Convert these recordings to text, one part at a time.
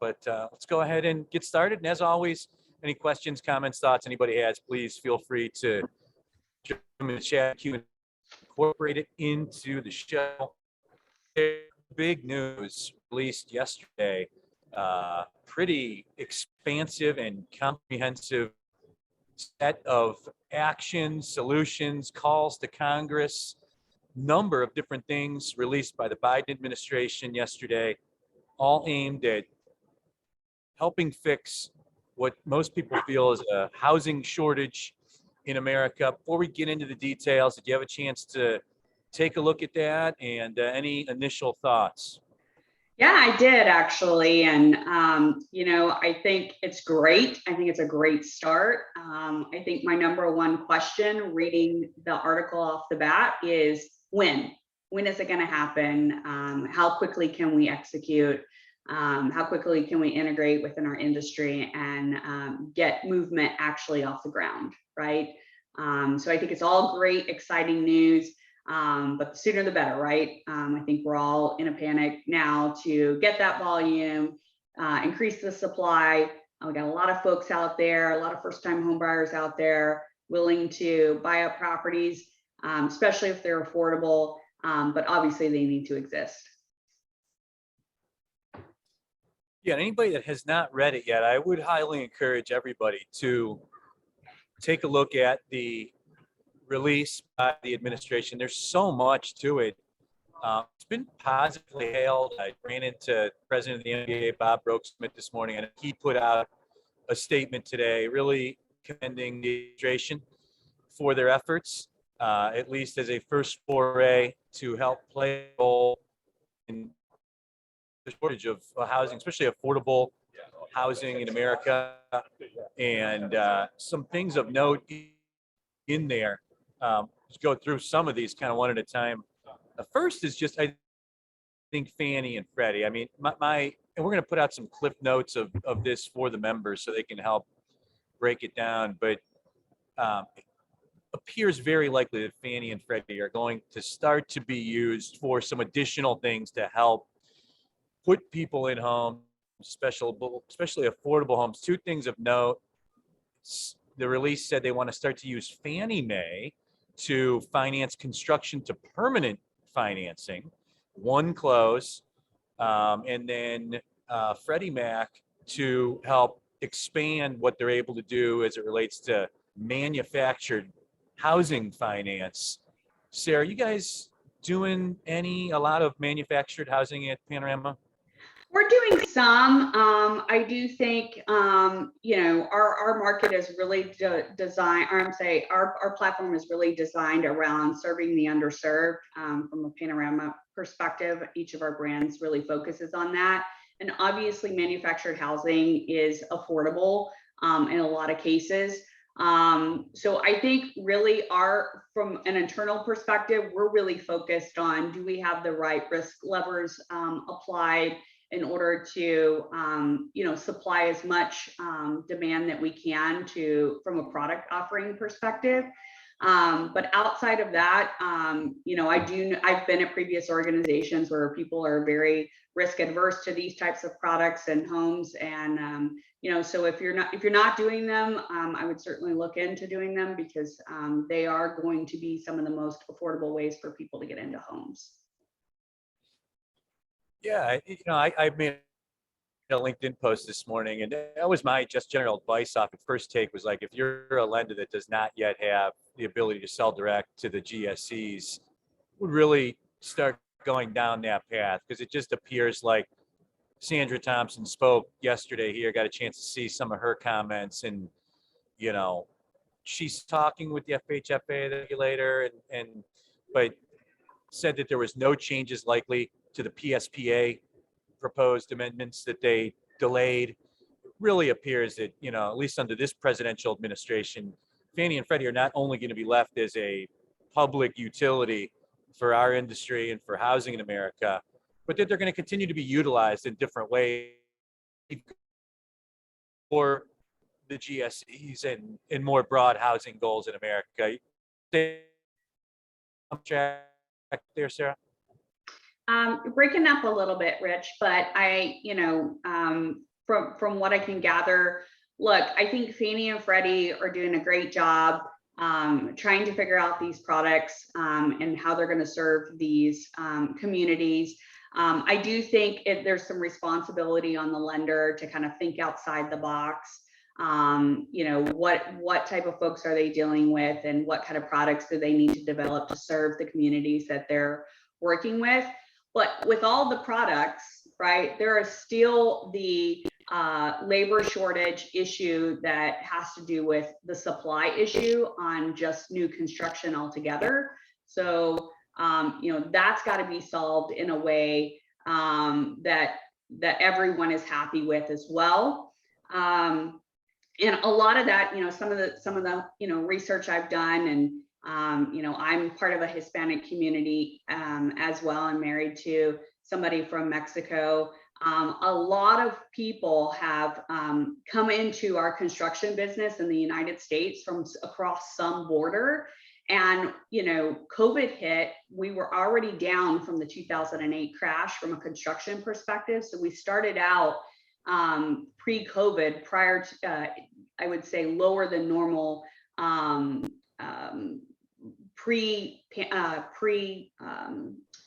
Let's go ahead and get started. And as always, any questions, comments, thoughts anybody has, please feel free to jump in the chat queue and incorporate it into the show. Big news released yesterday. Pretty expansive and comprehensive set of actions, solutions, calls to Congress, number of different things released by the Biden administration yesterday, all aimed at helping fix what most people feel is a housing shortage in America. Before we get into the details, did you have a chance to take a look at that, and any initial thoughts? Yeah, I did actually. And, I think it's great. I think it's a great start. I think my number one question reading the article off the bat is when? When is it going to happen? How quickly can we execute? How quickly can we integrate within our industry and get movement actually off the ground, right? So I think it's all great, exciting news. But the sooner the better, right? I think we're all in a panic now to get that volume, increase the supply. We got a lot of folks out there, a lot of first-time home buyers out there willing to buy up properties, especially if they're affordable, but obviously they need to exist. Yeah, anybody that has not read it yet, I would highly encourage everybody to take a look at the release by the administration. There's so much to it. It's been positively hailed. I ran into President of the NBA, Bob Brooksmith, this morning, and he put out a statement today really commending the administration for their efforts, at least as a first foray to help play a role in the shortage of housing, especially affordable housing in America. And some things of note in there. Let's go through some of these kind of one at a time. The first is just, I think, Fannie and Freddie. I mean, and we're going to put out some clip notes of this for the members so they can help break it down. But it appears very likely that Fannie and Freddie are going to start to be used for some additional things to help put people in homes, especially affordable homes. Two things of note. The release said they want to start to use Fannie Mae to finance construction to permanent financing, one close, and then Freddie Mac to help expand what they're able to do as it relates to manufactured housing finance. Sarah, you guys doing a lot of manufactured housing at Panorama? We're doing some. I do think, our market is really designed, or our platform is really designed around serving the underserved. From a Panorama perspective, each of our brands really focuses on that. And obviously manufactured housing is affordable in a lot of cases. So I think really from an internal perspective, we're really focused on, do we have the right risk levers applied in order to, supply as much demand that we can from a product offering perspective. But outside of that, I've been at previous organizations where people are very risk adverse to these types of products and homes. And, so if you're not doing them, I would certainly look into doing them, because they are going to be some of the most affordable ways for people to get into homes. Yeah, I made a LinkedIn post this morning, and that was my just general advice off at First Take, was like, if you're a lender that does not yet have the ability to sell direct to the GSEs, would really start going down that path, because it just appears like Sandra Thompson spoke yesterday here, got a chance to see some of her comments, and she's talking with the FHFA, the regulator, but said that there was no changes likely to the PSPA proposed amendments that they delayed. It really appears that, at least under this presidential administration, Fannie and Freddie are not only going to be left as a public utility for our industry and for housing in America, but that they're going to continue to be utilized in different ways for the GSEs and more broad housing goals in America. There, Sarah? Breaking up a little bit, Rich, but from what I can gather, look, I think Fannie and Freddie are doing a great job trying to figure out these products and how they're going to serve these communities. I do think there's some responsibility on the lender to kind of think outside the box. What type of folks are they dealing with, and what kind of products do they need to develop to serve the communities that they're working with. But with all the products, right, there is still the labor shortage issue that has to do with the supply issue on just new construction altogether. So, that's got to be solved in a way that everyone is happy with as well. And a lot of that, some of the research I've done, and I'm part of a Hispanic community as well. I'm married to somebody from Mexico. A lot of people have come into our construction business in the United States from across some border. And, COVID hit, we were already down from the 2008 crash from a construction perspective. So we started out pre-COVID, prior to, I would say, lower than normal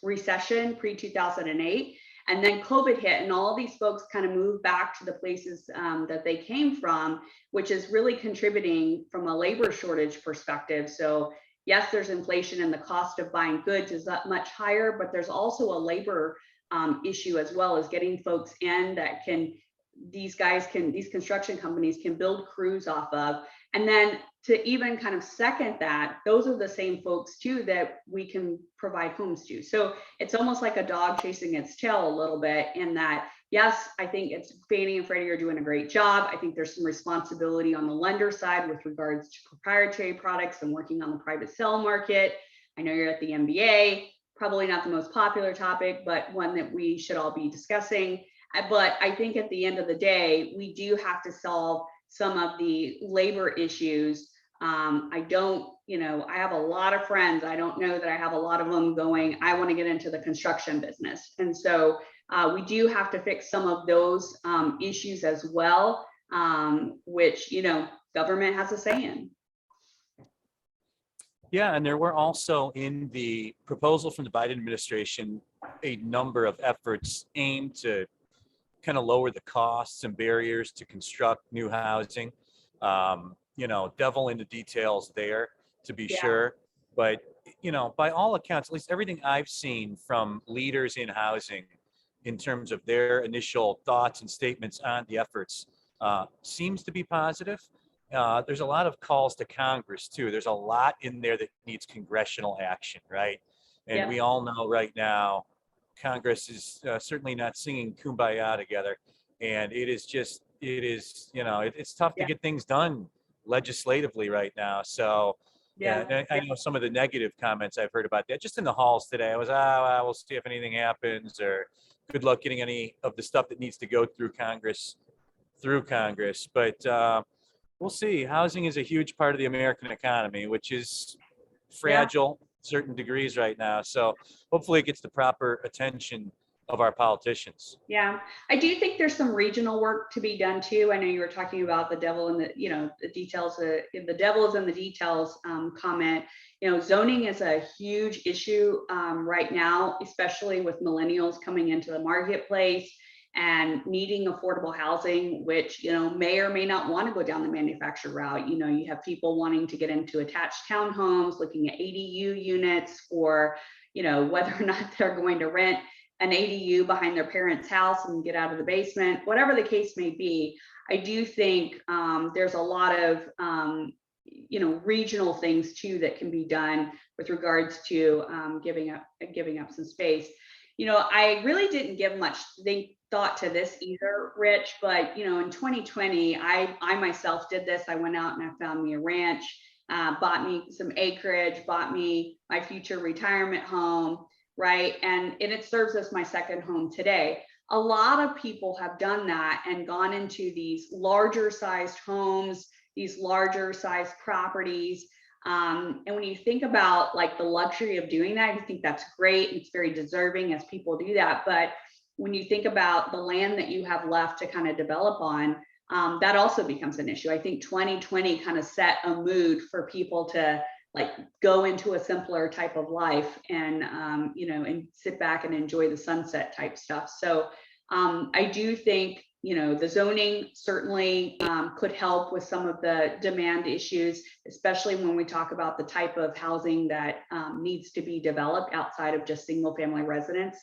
recession, pre-2008. And then COVID hit, and all these folks kind of moved back to the places that they came from, which is really contributing from a labor shortage perspective. So yes, there's inflation, and the cost of buying goods is up much higher, but there's also a labor issue as well, as getting folks in that these construction companies can build crews off of. And then to even kind of second that, those are the same folks too that we can provide homes to. So it's almost like a dog chasing its tail a little bit, in that, yes, I think it's Fannie and Freddie are doing a great job. I think there's some responsibility on the lender side with regards to proprietary products and working on the private sale market. I know you're at the MBA, probably not the most popular topic, but one that we should all be discussing. But I think at the end of the day, we do have to solve some of the labor issues. I have a lot of friends. I don't know that I have a lot of them going, I want to get into the construction business. And so we do have to fix some of those issues as well, which, government has a say in. Yeah, and there were also, in the proposal from the Biden administration, a number of efforts aimed to kind of lower the costs and barriers to construct new housing. Devil in the details there, to be sure. But, by all accounts, at least everything I've seen from leaders in housing in terms of their initial thoughts and statements on the efforts seems to be positive. There's a lot of calls to Congress too. There's a lot in there that needs congressional action, right? And we all know right now, Congress is certainly not singing Kumbaya together, and it's tough to get things done legislatively right now. So I know some of the negative comments I've heard about that just in the halls today. I was, we'll see if anything happens, or good luck getting any of the stuff that needs to go through Congress. But we'll see. Housing is a huge part of the American economy, which is fragile certain degrees right now. So hopefully it gets the proper attention of our politicians. Yeah, I do think there's some regional work to be done too. I know you were talking about the devil in the details. The devil is in the details comment. Zoning is a huge issue right now, especially with millennials coming into the marketplace and needing affordable housing, which, may or may not want to go down the manufactured route. You have people wanting to get into attached townhomes, looking at ADU units, or, whether or not they're going to rent an ADU behind their parents' house and get out of the basement, whatever the case may be. I do think there's a lot of, regional things too that can be done with regards to giving up some space. I really didn't give much thought to this either, Rich, but in 2020, I myself did this. I went out and I found me a ranch, bought me some acreage, bought me my future retirement home, right? And it serves as my second home today. A lot of people have done that and gone into these larger sized homes, these larger sized properties. And when you think about like the luxury of doing that, I think that's great. It's very deserving as people do that. But when you think about the land that you have left to kind of develop on, that also becomes an issue. I think 2020 kind of set a mood for people to like go into a simpler type of life and, and sit back and enjoy the sunset type stuff. So I do think, the zoning certainly could help with some of the demand issues, especially when we talk about the type of housing that needs to be developed outside of just single family residence.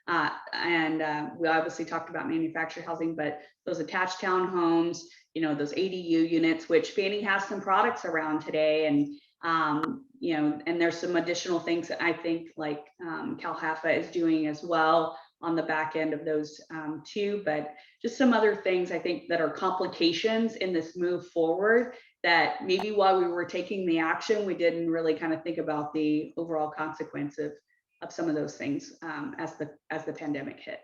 We obviously talked about manufactured housing, but those attached townhomes, those ADU units, which Fannie has some products around today. And, and there's some additional things that I think like CalHFA is doing as well on the back end of those too, but just some other things I think that are complications in this move forward that maybe while we were taking the action, we didn't really kind of think about the overall consequence of some of those things as the pandemic hit.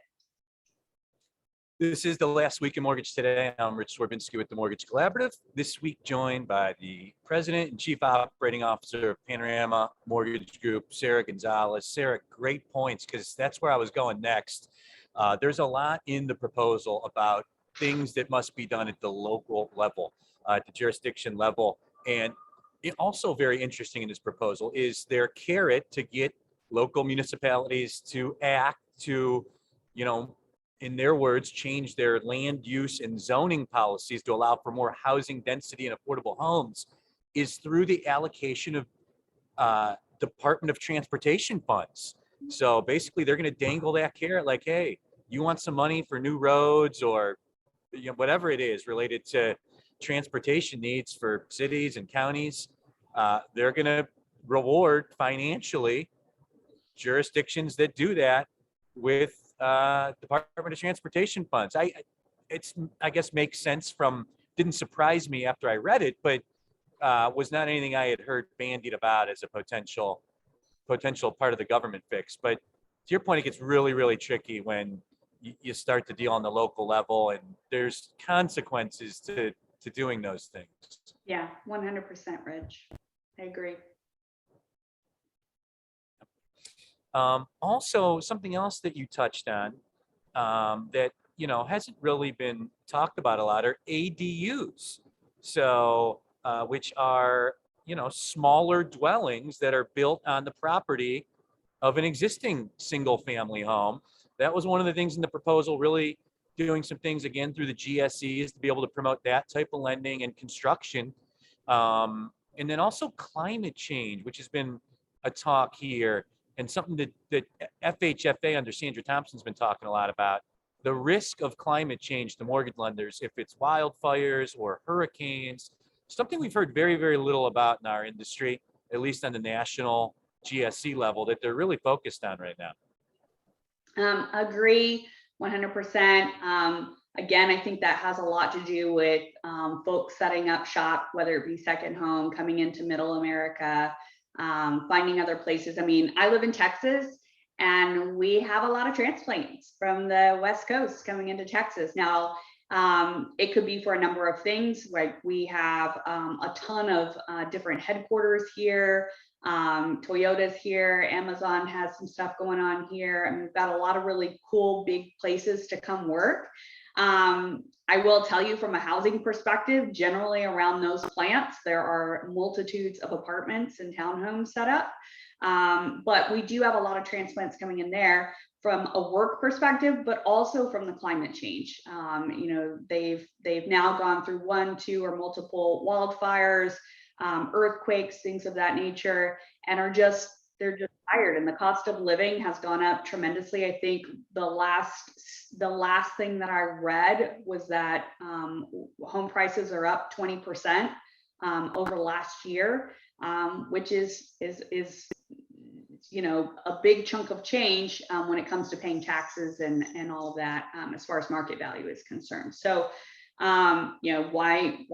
This is the last week in Mortgage Today. I'm Rich Swerbinsky with the Mortgage Collaborative. This week joined by the President and Chief Operating Officer of Panorama Mortgage Group, Sarah Gonzalez. Sarah, great points, because that's where I was going next. There's a lot in the proposal about things that must be done at the local level, at the jurisdiction level. And it also very interesting in this proposal is their carrot to get local municipalities to act to, in their words, change their land use and zoning policies to allow for more housing density and affordable homes is through the allocation of Department of Transportation funds. So basically they're going to dangle that carrot like, hey, you want some money for new roads or whatever it is related to transportation needs for cities and counties. They're going to reward financially jurisdictions that do that with Department of Transportation funds. I guess makes sense didn't surprise me after I read it, but was not anything I had heard bandied about as a potential part of the government fix. But to your point, it gets really, really tricky when you start to deal on the local level and there's consequences to doing those things. Yeah, 100%, Rich. I agree. Also, something else that you touched on that hasn't really been talked about a lot are ADUs. So, which are smaller dwellings that are built on the property of an existing single-family home. That was one of the things in the proposal, really doing some things again through the GSEs to be able to promote that type of lending and construction, and then also climate change, which has been a talk here. And something that FHFA under Sandra Thompson's been talking a lot about, the risk of climate change to mortgage lenders if it's wildfires or hurricanes, something we've heard very, very little about in our industry, at least on the national GSE level, that they're really focused on right now. Agree 100%. Again, I think that has a lot to do with folks setting up shop, whether it be second home, coming into middle America, finding other places. I mean, I live in Texas and we have a lot of transplants from the West Coast coming into Texas. Now, it could be for a number of things. Like we have a ton of different headquarters here. Toyota's here, Amazon has some stuff going on here. I mean, we've got a lot of really cool big places to come work. I will tell you from a housing perspective, generally around those plants, there are multitudes of apartments and townhomes set up. But we do have a lot of transplants coming in there from a work perspective, but also from the climate change. They've now gone through 1, 2, or multiple wildfires, earthquakes, things of that nature, and they're just tired, and the cost of living has gone up tremendously. I think the last thing that I read was that home prices are up 20% over last year, which is a big chunk of change when it comes to paying taxes and all of that as far as market value is concerned. So why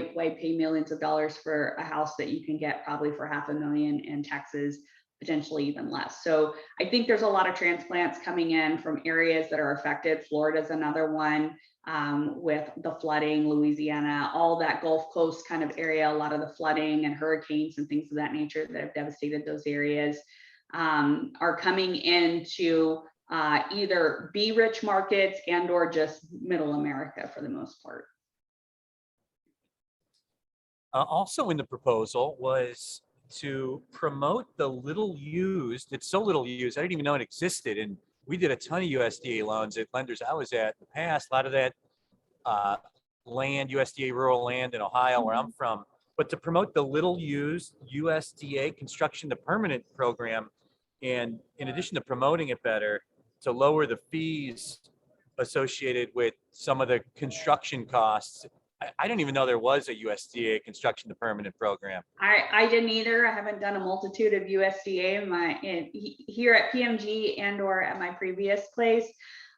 pay millions of dollars for a house that you can get probably for $500,000 in Texas, potentially even less. So I think there's a lot of transplants coming in from areas that are affected. Florida's another one. with the flooding, Louisiana, all that Gulf Coast kind of area, a lot of the flooding and hurricanes and things of that nature that have devastated those areas are coming into either be rich markets and or just middle America for the most part. Also in the proposal was to promote the little used, it's so little used, I didn't even know it existed. And we did a ton of USDA loans at lenders I was at in the past, a lot of that land, USDA rural land in Ohio, where I'm from, but to promote the little used USDA construction to permanent program. And in addition to promoting it better, to lower the fees associated with some of the construction costs. I didn't even know there was a USDA construction to permanent program. I didn't either. I haven't done a multitude of USDA here at PMG and or at my previous place.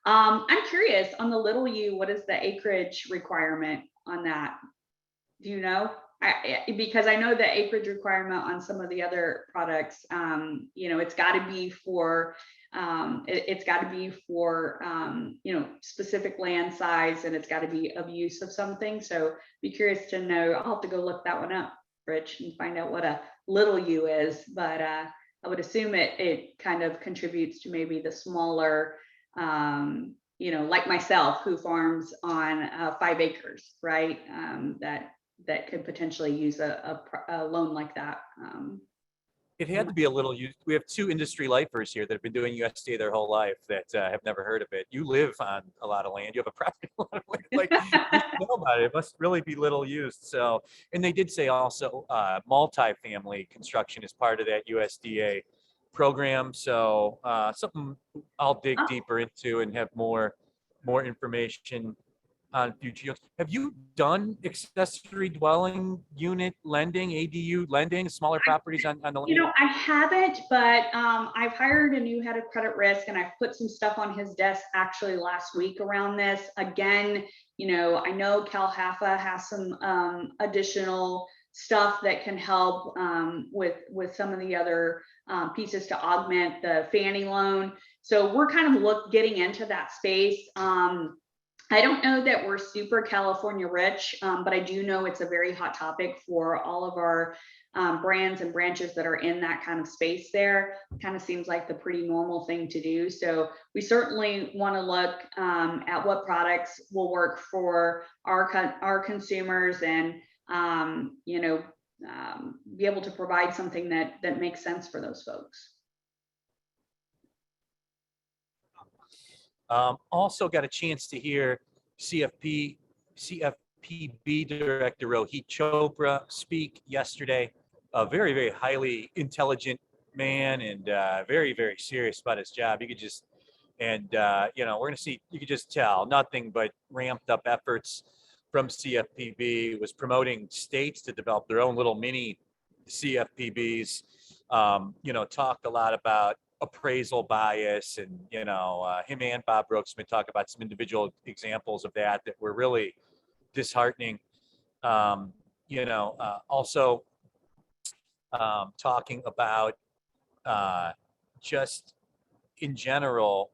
I'm curious on the little U, what is the acreage requirement on that? Do you know? Because I know the acreage requirement on some of the other products, it's got to be for specific land size, and it's got to be of use of something. So be curious to know. I'll have to go look that one up, Rich, and find out what a little U is. But I would assume it kind of contributes to maybe the smaller, like myself, who farms on 5 acres, right? That could potentially use a loan like that. It had to be a little used. We have 2 industry lifers here that have been doing USDA their whole life that have never heard of it. You live on a lot of land. You have a property lot of land. Like, you know about it. It must really be little used. So, and they did say also multifamily construction is part of that USDA program. So something I'll dig deeper into and have more information on future. Have you done accessory dwelling unit lending, ADU lending, smaller properties on the land? I haven't, but I've hired a new head of credit risk, and I've put some stuff on his desk actually last week around this. Again, I know Cal HAFA has some additional stuff that can help with some of the other pieces to augment the Fannie loan. So we're kind of getting into that space. I don't know that we're super California rich, but I do know it's a very hot topic for all of our brands and branches that are in that kind of space there. Kind of seems like the pretty normal thing to do. So we certainly want to look at what products will work for our consumers and, be able to provide something that makes sense for those folks. Also got a chance to hear CFPB Director Rohit Chopra speak yesterday. A very, very highly intelligent man and very, very serious about his job. You could just, and we're going to see, you could just tell nothing but ramped up efforts from CFPB. Was promoting states to develop their own little mini CFPBs. Talked a lot about appraisal bias, and him and Bob Brooksman talk about some individual examples of that were really disheartening. Also talking about just in general,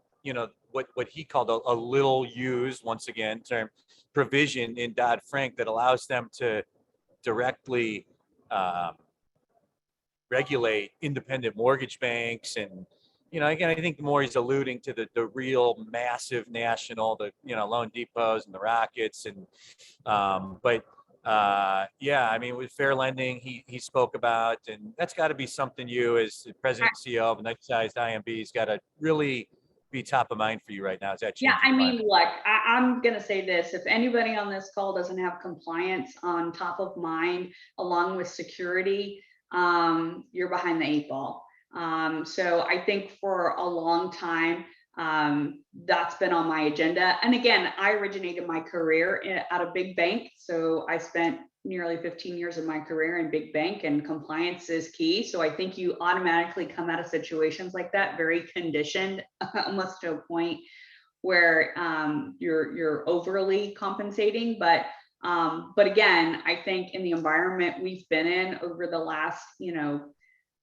what he called a little used, once again, term provision in Dodd-Frank that allows them to directly regulate independent mortgage banks. And again, I think the more he's alluding to the real massive national, Loan Depots and the Rockets, and with fair lending, he spoke about, and that's got to be something you, as the president and CEO of a nice-sized IMB, has got to really be top of mind for you right now. Is that look, I'm going to say this: if anybody on this call doesn't have compliance on top of mind, along with security, you're behind the 8 ball. So I think for a long time, that's been on my agenda. And again, I originated my career at a big bank. So I spent nearly 15 years of my career in big bank, and compliance is key. So I think you automatically come out of situations like that very conditioned, almost to a point where you're overly compensating. But again, I think in the environment we've been in over the last,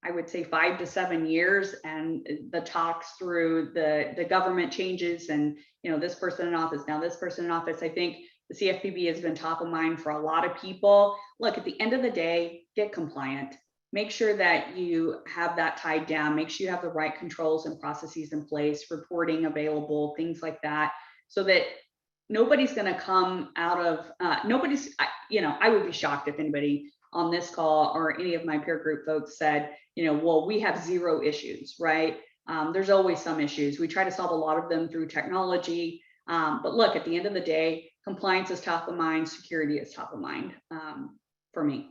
I would say 5 to 7 years, and the talks through the government changes and this person in office, now this person in office. I think the CFPB has been top of mind for a lot of people. Look, at the end of the day, get compliant. Make sure that you have that tied down. Make sure you have the right controls and processes in place, reporting available, things like that, so that nobody's going to come out of, I would be shocked if anybody on this call or any of my peer group folks said, well, we have zero issues, right? There's always some issues. We try to solve a lot of them through technology. But look, at the end of the day, compliance is top of mind, security is top of mind for me.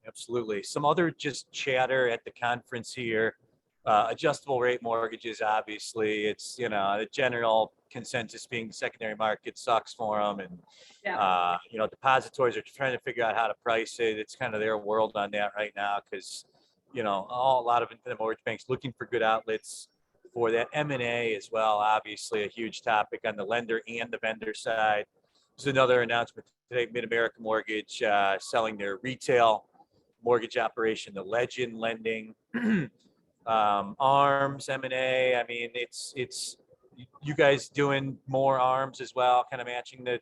Absolutely. Some other just chatter at the conference here. Adjustable rate mortgages, obviously, it's, the general consensus being the secondary market sucks for them. And, Yeah. depositories are trying to figure out how to price it. It's kind of their world on that right now because, a lot of independent mortgage banks looking for good outlets for that. M&A as well, obviously a huge topic on the lender and the vendor side. There's another announcement today, Mid-America Mortgage selling their retail mortgage operation, the Legend Lending, ARMS, M&A. I mean, it's you guys doing more ARMS as well, kind of matching the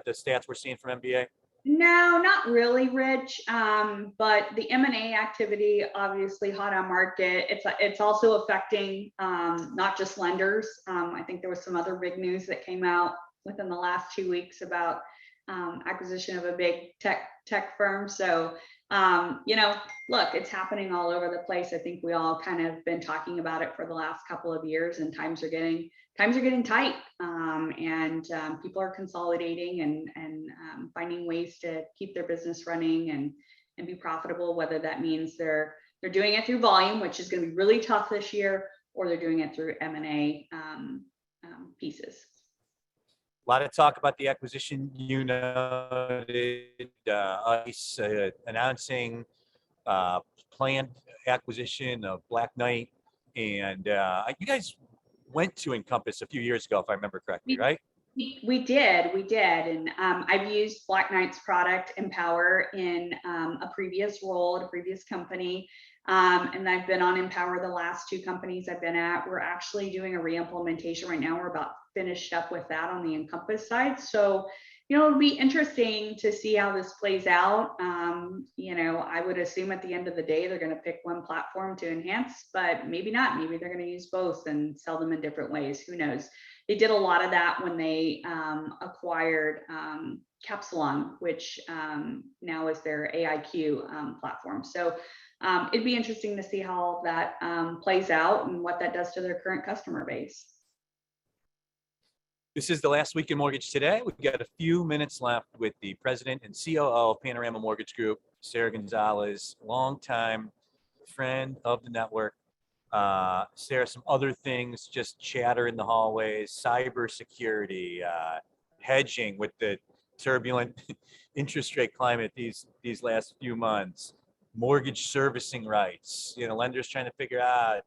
stats we're seeing from MBA. No, not really, Rich. But the M&A activity, obviously hot on market. It's also affecting not just lenders. I think there was some other big news that came out within the last 2 weeks about acquisition of a big tech firm. So, look, it's happening all over the place. I think we all kind of been talking about it for the last couple of years, and times are getting tight, and people are consolidating and finding ways to keep their business running and be profitable. Whether that means they're doing it through volume, which is going to be really tough this year, or they're doing it through M&A pieces. A lot of talk about the acquisition unit, ICE announcing planned acquisition of Black Knight. And you guys went to Encompass a few years ago, if I remember correctly, right? We did. And I've used Black Knight's product, Empower, in a previous role at a previous company. And I've been on Empower the last 2 companies I've been at. We're actually doing a re-implementation right now. We're about finished up with that on the Encompass side. So, it'll be interesting to see how this plays out. I would assume at the end of the day, they're going to pick one platform to enhance, but maybe not. Maybe they're going to use both and sell them in different ways. Who knows? They did a lot of that when they acquired Capsilon, which now is their AIQ platform. So it'd be interesting to see how all that plays out and what that does to their current customer base. This is the last week in Mortgage Today. We've got a few minutes left with the president and COO of Panorama Mortgage Group, Sarah Gonzalez, longtime friend of the network. Sarah, some other things, just chatter in the hallways, cybersecurity, hedging with the turbulent interest rate climate these last few months, mortgage servicing rights, lenders trying to figure out,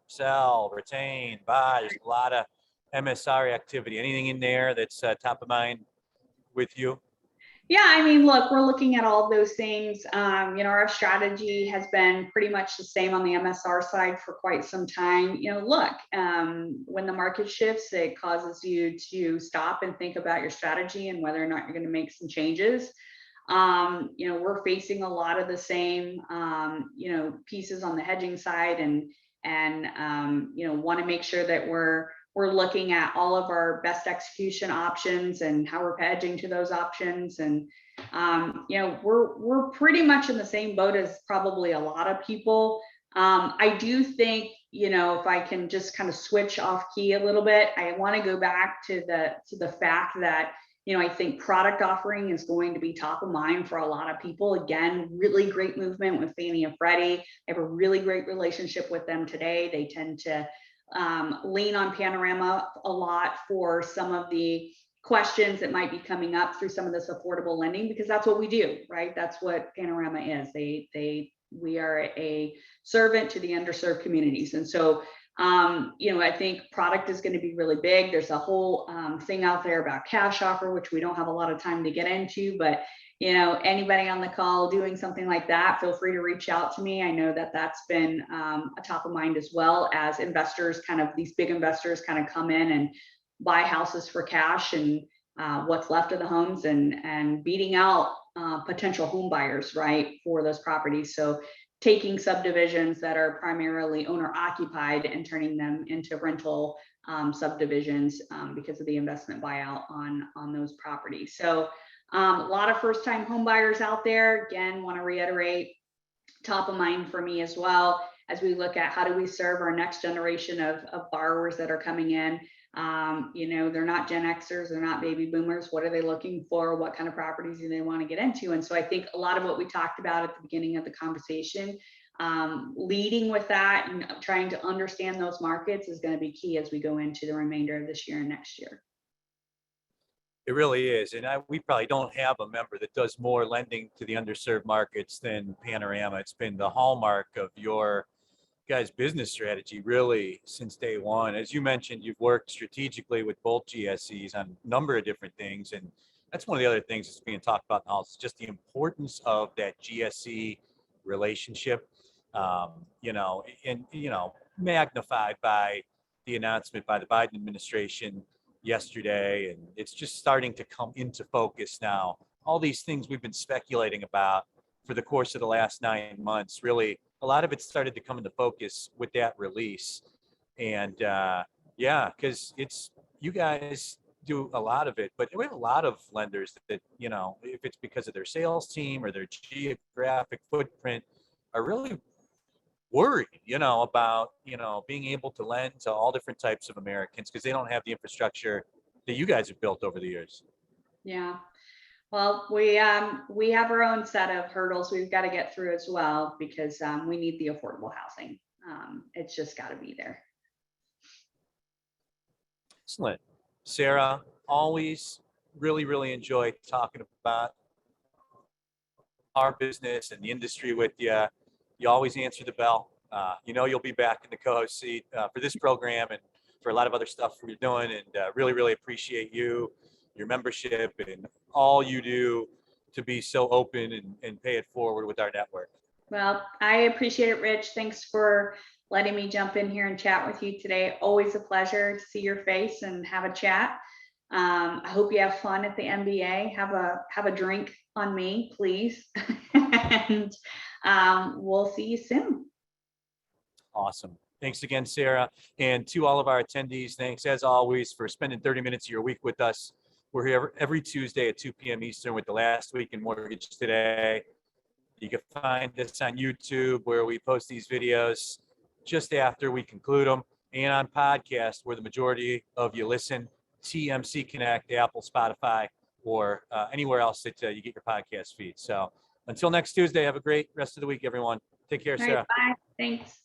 sell, retain, buy. There's a lot of MSR activity. Anything in there that's top of mind with you? Yeah, I mean, look, we're looking at all those things. Our strategy has been pretty much the same on the MSR side for quite some time. When the market shifts, it causes you to stop and think about your strategy and whether or not you're going to make some changes. We're facing a lot of the same, pieces on the hedging side, and want to make sure that we're looking at all of our best execution options and how we're hedging to those options. And, we're pretty much in the same boat as probably a lot of people. I do think, if I can just kind of switch off key a little bit, I want to go back to the fact that, I think product offering is going to be top of mind for a lot of people. Again, really great movement with Fannie and Freddie. I have a really great relationship with them today. They tend to lean on Panorama a lot for some of the questions that might be coming up through some of this affordable lending, because that's what we do, right? That's what Panorama is. We are a servant to the underserved communities. And so, I think product is going to be really big. There's a whole thing out there about cash offer, which we don't have a lot of time to get into, but anybody on the call doing something like that, feel free to reach out to me. I know that that's been a top of mind, as well as investors, these big investors come in and buy houses for cash and what's left of the homes, and beating out potential home buyers, right, for those properties. So taking subdivisions that are primarily owner occupied and turning them into rental subdivisions because of the investment buyout on those properties. So a lot of first time home buyers out there. Again, want to reiterate, top of mind for me as well as we look at how do we serve our next generation of borrowers that are coming in. You know, they're not Gen Xers, they're not baby boomers. What are they looking for? What kind of properties do they want to get into? And so I think a lot of what we talked about at the beginning of the conversation, leading with that and trying to understand those markets is going to be key as we go into the remainder of this year and next year. It really is. And we probably don't have a member that does more lending to the underserved markets than Panorama. It's been the hallmark of your guys' business strategy really since day one. As you mentioned, you've worked strategically with both GSEs on a number of different things. And that's one of the other things that's being talked about now is just the importance of that GSE relationship, you know, and, you know, magnified by the announcement by the Biden administration yesterday, and it's just starting to come into focus now. All these things we've been speculating about for the course of the last 9 months, really, a lot of it started to come into focus with that release. And yeah, because it's, you guys do a lot of it, but we have a lot of lenders that, you know, if it's because of their sales team or their geographic footprint, are really worried, you know, about, you know, being able to lend to all different types of Americans because they don't have the infrastructure that you guys have built over the years. Yeah. Well, we have our own set of hurdles we've got to get through as well, because we need the affordable housing. It's just got to be there. Excellent. Sarah, always really enjoy talking about our business and the industry with you. You always answer the bell. You know you'll be back in the co-host seat for this program and for a lot of other stuff we're doing. And really appreciate you, your membership, and all you do to be so open and pay it forward with our network. Well, I appreciate it, Rich. Thanks for letting me jump in here and chat with you today. Always a pleasure to see your face and have a chat. I hope you have fun at the MBA. Have a drink on me, please. And we'll see you soon. Awesome. Thanks again, Sarah. And to all of our attendees, thanks as always for spending 30 minutes of your week with us. We're here every Tuesday at 2 p.m. Eastern with the Last Week in Mortgage Today. You can find us on YouTube where we post these videos just after we conclude them, and on podcast where the majority of you listen, TMC Connect, Apple, Spotify, or anywhere else that you get your podcast feed. So until next Tuesday, have a great rest of the week, everyone. Take care, Sarah. All right, bye. Thanks.